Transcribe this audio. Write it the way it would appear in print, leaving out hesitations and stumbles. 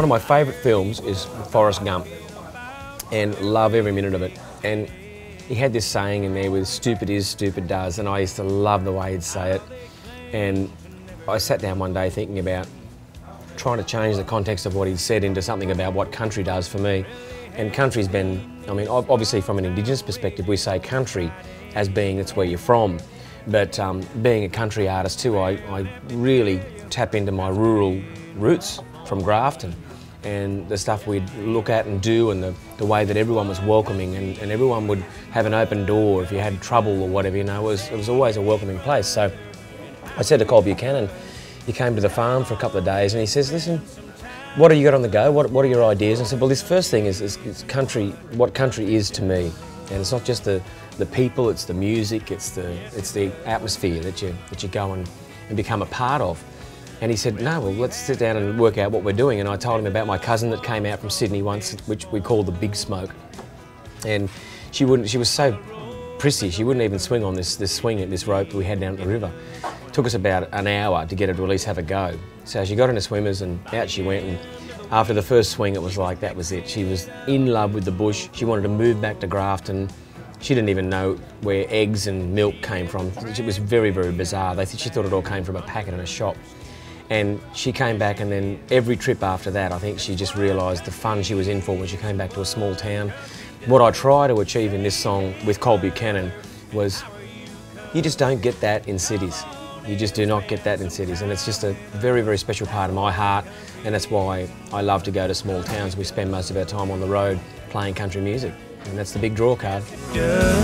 One of my favourite films is Forrest Gump, and love every minute of it. And he had this saying in there with "stupid is, stupid does," and I used to love the way he'd say it. And I sat down one day thinking about trying to change the context of what he'd said into something about what country does for me. And country's been, I mean, obviously from an Indigenous perspective, we say country as being it's where you're from. But being a country artist too, I really tap into my rural roots from Grafton, and the stuff we'd look at and do, and the way that everyone was welcoming, and everyone would have an open door if you had trouble or whatever, you know, it was always a welcoming place. So I said to Col Buchanan, he came to the farm for a couple of days and he says, listen, what have you got on the go? What are your ideas? And I said, well, this first thing is country, what country is to me. And it's not just the people, it's the music, it's the atmosphere that you go and become a part of. And he said, no, well, let's sit down and work out what we're doing. And I told him about my cousin that came out from Sydney once, which we call the Big Smoke. And she was so prissy, she wouldn't even swing on this swing at this rope we had down at the river. It took us about an hour to get her to at least have a go. So she got into swimmers and out she went. And after the first swing, it was like, that was it. She was in love with the bush. She wanted to move back to Grafton. She didn't even know where eggs and milk came from. It was very, very bizarre. She thought it all came from a packet in a shop. And she came back, and then every trip after that, I think she just realised the fun she was in for when she came back to a small town. What I try to achieve in this song with Col Buchanan was, you just don't get that in cities. You just do not get that in cities, and it's just a very, very special part of my heart, and that's why I love to go to small towns. We spend most of our time on the road playing country music, and that's the big draw card. Yeah.